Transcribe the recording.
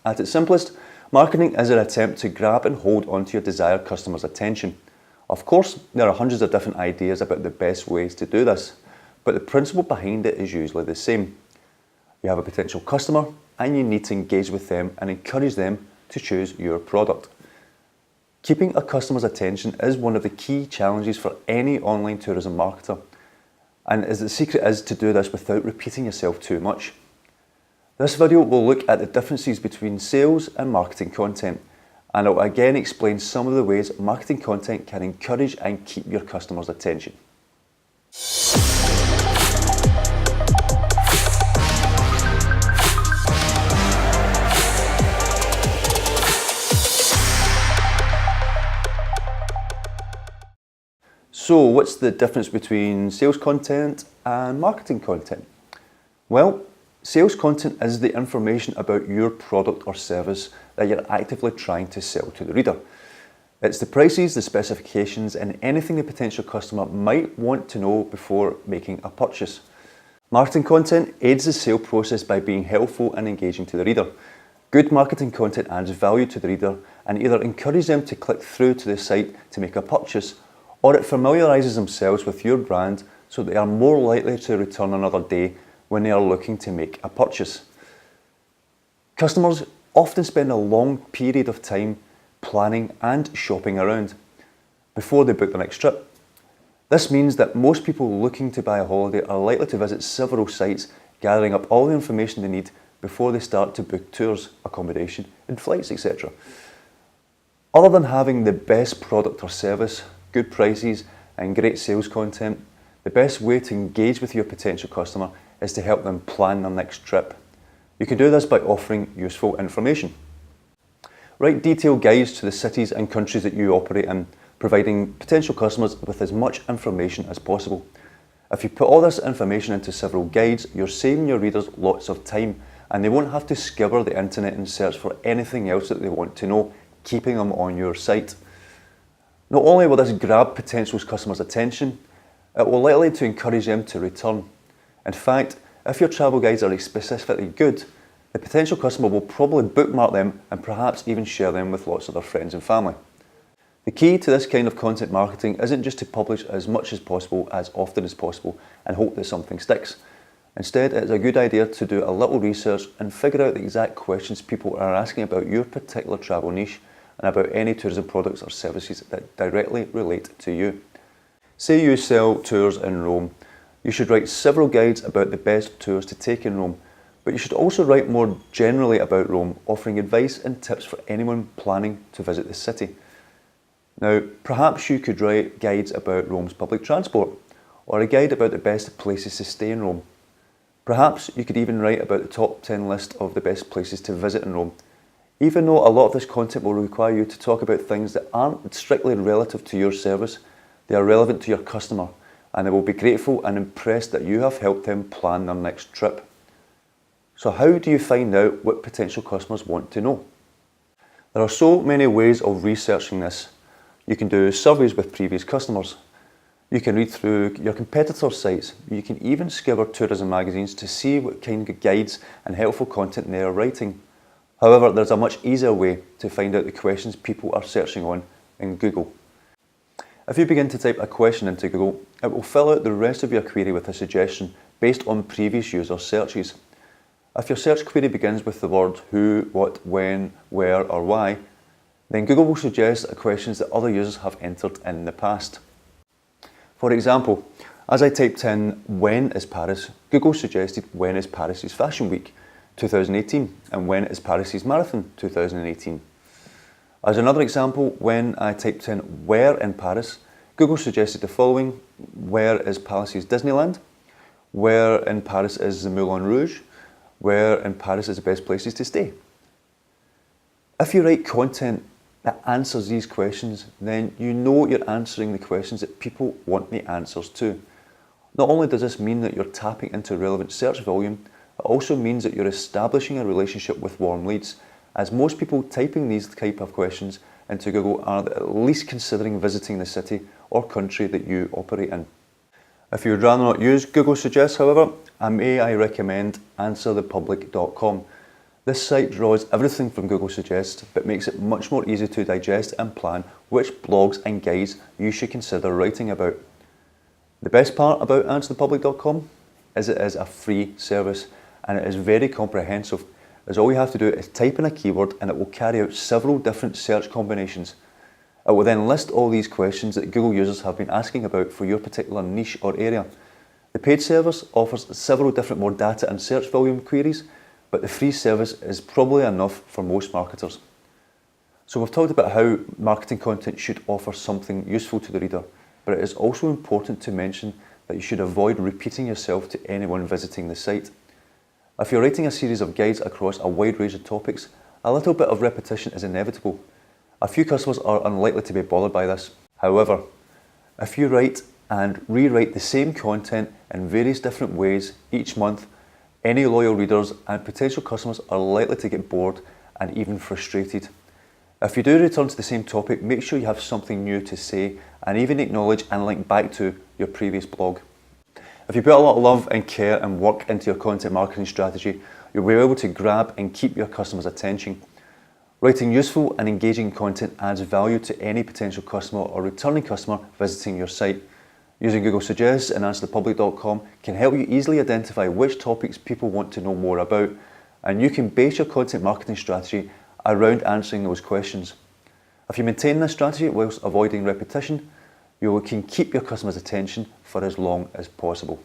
At its simplest, marketing is an attempt to grab and hold onto your desired customer's attention. Of course, there are hundreds of different ideas about the best ways to do this, but the principle behind it is usually the same. You have a potential customer and you need to engage with them and encourage them to choose your product. Keeping a customer's attention is one of the key challenges for any online tourism marketer, and the secret is to do this without repeating yourself too much. This video will look at the differences between sales and marketing content, and I will again explain some of the ways marketing content can encourage and keep your customers' attention. So what's the difference between sales content and marketing content? Well, sales content is the information about your product or service that you're actively trying to sell to the reader. It's the prices, the specifications, and anything the potential customer might want to know before making a purchase. Marketing content aids the sale process by being helpful and engaging to the reader. Good marketing content adds value to the reader and either encourages them to click through to the site to make a purchase, or it familiarises themselves with your brand so they are more likely to return another day when they are looking to make a purchase. Customers often spend a long period of time planning and shopping around before they book the next trip. This means that most people looking to buy a holiday are likely to visit several sites, gathering up all the information they need before they start to book tours, accommodation and flights, etc. Other than having the best product or service, good prices and great sales content, the best way to engage with your potential customer is to help them plan their next trip. You can do this by offering useful information. Write detailed guides to the cities and countries that you operate in, providing potential customers with as much information as possible. If you put all this information into several guides, you're saving your readers lots of time and they won't have to scour the internet and search for anything else that they want to know, keeping them on your site. Not only will this grab potential customers' attention, it will likely to encourage them to return. In fact, if your travel guides are specifically good, the potential customer will probably bookmark them and perhaps even share them with lots of their friends and family. The key to this kind of content marketing isn't just to publish as much as possible, as often as possible, and hope that something sticks. Instead, it's a good idea to do a little research and figure out the exact questions people are asking about your particular travel niche and about any tourism products or services that directly relate to you. Say you sell tours in Rome. You should write several guides about the best tours to take in Rome, but you should also write more generally about Rome, offering advice and tips for anyone planning to visit the city. Now, perhaps you could write guides about Rome's public transport, or a guide about the best places to stay in Rome. Perhaps you could even write about the top 10 list of the best places to visit in Rome. Even though a lot of this content will require you to talk about things that aren't strictly relative to your service, they are relevant to your customer and they will be grateful and impressed that you have helped them plan their next trip. So how do you find out what potential customers want to know? There are so many ways of researching this. You can do surveys with previous customers. You can read through your competitors' sites. You can even scour tourism magazines to see what kind of guides and helpful content they are writing. However, there's a much easier way to find out the questions people are searching on in Google. If you begin to type a question into Google, it will fill out the rest of your query with a suggestion based on previous user searches. If your search query begins with the word who, what, when, where or why, then Google will suggest questions that other users have entered in the past. For example, as I typed in when is Paris, Google suggested when is Paris's Fashion Week 2018 and when is Paris's Marathon 2018. As another example, when I typed in where in Paris, Google suggested the following: where is Paris's Disneyland, where in Paris is the Moulin Rouge, where in Paris is the best places to stay. If you write content that answers these questions, then you know you're answering the questions that people want the answers to. Not only does this mean that you're tapping into relevant search volume, it also means that you're establishing a relationship with warm leads, as most people typing these type of questions into Google are at least considering visiting the city or country that you operate in. If you would rather not use Google Suggest, however, I recommend answerthepublic.com. This site draws everything from Google Suggests, but makes it much more easy to digest and plan which blogs and guides you should consider writing about. The best part about AnswerThePublic.com is it is a free service, and it is very comprehensive, as all you have to do is type in a keyword and it will carry out several different search combinations. It will then list all these questions that Google users have been asking about for your particular niche or area. The paid service offers several different more data and search volume queries, but the free service is probably enough for most marketers. So we've talked about how marketing content should offer something useful to the reader, but it is also important to mention that you should avoid repeating yourself to anyone visiting the site. If you're writing a series of guides across a wide range of topics, a little bit of repetition is inevitable. A few customers are unlikely to be bothered by this. However, if you write and rewrite the same content in various different ways each month, any loyal readers and potential customers are likely to get bored and even frustrated. If you do return to the same topic, make sure you have something new to say and even acknowledge and link back to your previous blog. If you put a lot of love and care and work into your content marketing strategy, you'll be able to grab and keep your customers' attention. Writing useful and engaging content adds value to any potential customer or returning customer visiting your site. Using Google Suggests and AnswerThePublic.com can help you easily identify which topics people want to know more about, and you can base your content marketing strategy around answering those questions. If you maintain this strategy whilst avoiding repetition, you can keep your customers' attention for as long as possible.